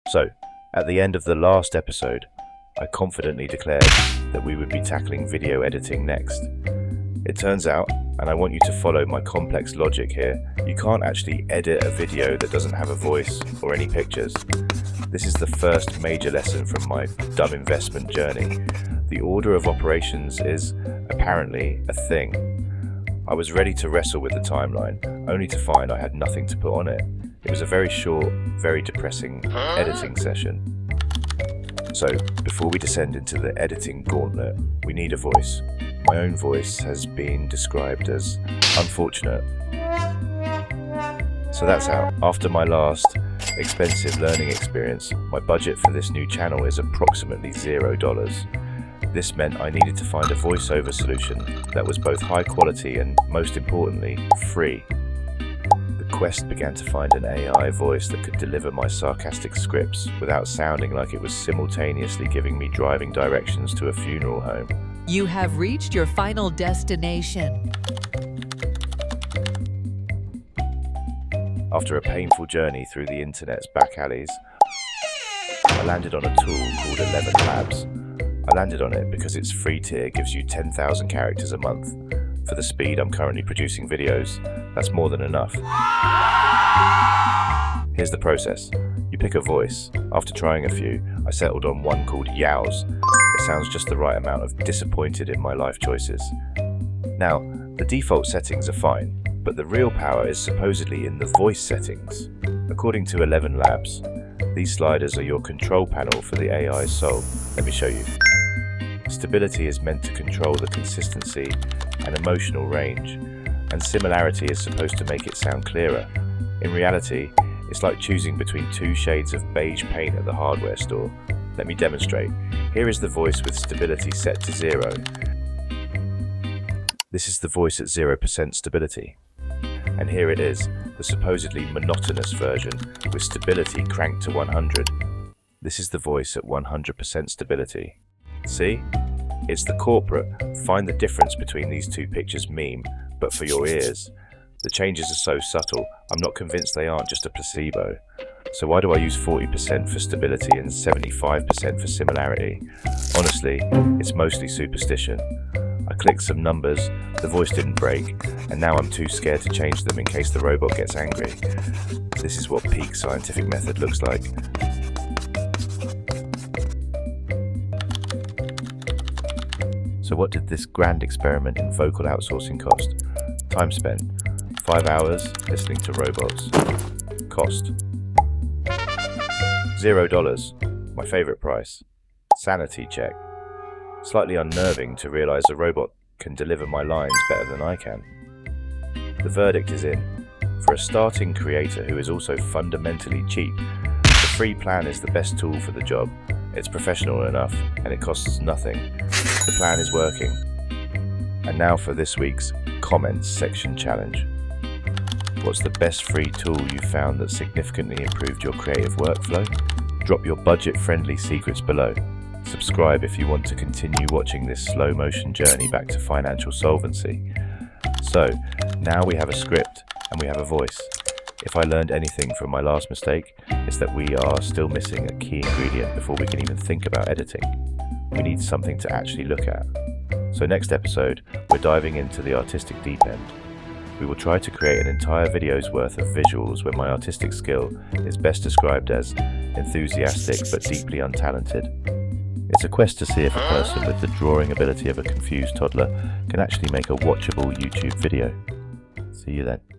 So, at the end of the last episode, I confidently declared that we would be tackling video editing next. It turns out, and I want you to follow my complex logic here, you can't actually edit a video that doesn't have a voice or any pictures. This is the first major lesson from my dumb investment journey. The order of operations is apparently a thing. I was ready to wrestle with the timeline, only to find I had nothing to put on it. It was a very short, very depressing editing session. So, before we descend into the editing gauntlet, we need a voice. My own voice has been described as unfortunate. So that's out. After my last expensive learning experience, my budget for this new channel is approximately $0. This meant I needed to find a voiceover solution that was both high quality and, most importantly, free. The quest began to find an AI voice that could deliver my sarcastic scripts without sounding like it was simultaneously giving me driving directions to a funeral home. You have reached your final destination. After a painful journey through the internet's back alleys, I landed on a tool called ElevenLabs. I landed on it because its free tier gives you 10,000 characters a month. For the speed I'm currently producing videos, that's more than enough. Here's the process. You pick a voice. After trying a few, I settled on one called Yows. It sounds just the right amount of disappointed in my life choices. Now, the default settings are fine, but the real power is supposedly in the voice settings. According to ElevenLabs, these sliders are your control panel for the AI's soul. Let me show you. Stability is meant to control the consistency and emotional range, and Similarity is supposed to make it sound clearer. In reality, it's like choosing between two shades of beige paint at the hardware store. Let me demonstrate. Here is the voice with stability set to 0. This is the voice at 0% stability. And here it is, the supposedly monotonous version with stability cranked to 100. This is the voice at 100% stability. See? It's the corporate find the difference between these two pictures meme, but for your ears. The changes are so subtle, I'm not convinced they aren't just a placebo. So why do I use 40% for stability and 75% for similarity? Honestly, it's mostly superstition. I clicked some numbers, the voice didn't break, and now I'm too scared to change them in case the robot gets angry. This is what peak scientific method looks like. So what did this grand experiment in vocal outsourcing cost? Time spent, 5 hours listening to robots. Cost, $0, my favorite price. Sanity check. Slightly unnerving to realize a robot can deliver my lines better than I can. The verdict is in. For a starting creator who is also fundamentally cheap, the free plan is the best tool for the job. It's professional enough and it costs nothing. The plan is working. And now for this week's comments section challenge. What's the best free tool you found that significantly improved your creative workflow? Drop your budget-friendly secrets below. Subscribe if you want to continue watching this slow motion journey back to financial solvency. So, now we have a script and we have a voice. If I learned anything from my last mistake, it's that we are still missing a key ingredient before we can even think about editing. We need something to actually look at. So next episode, we're diving into the artistic deep end. We will try to create an entire video's worth of visuals where my artistic skill is best described as enthusiastic but deeply untalented. It's a quest to see if a person with the drawing ability of a confused toddler can actually make a watchable YouTube video. See you then.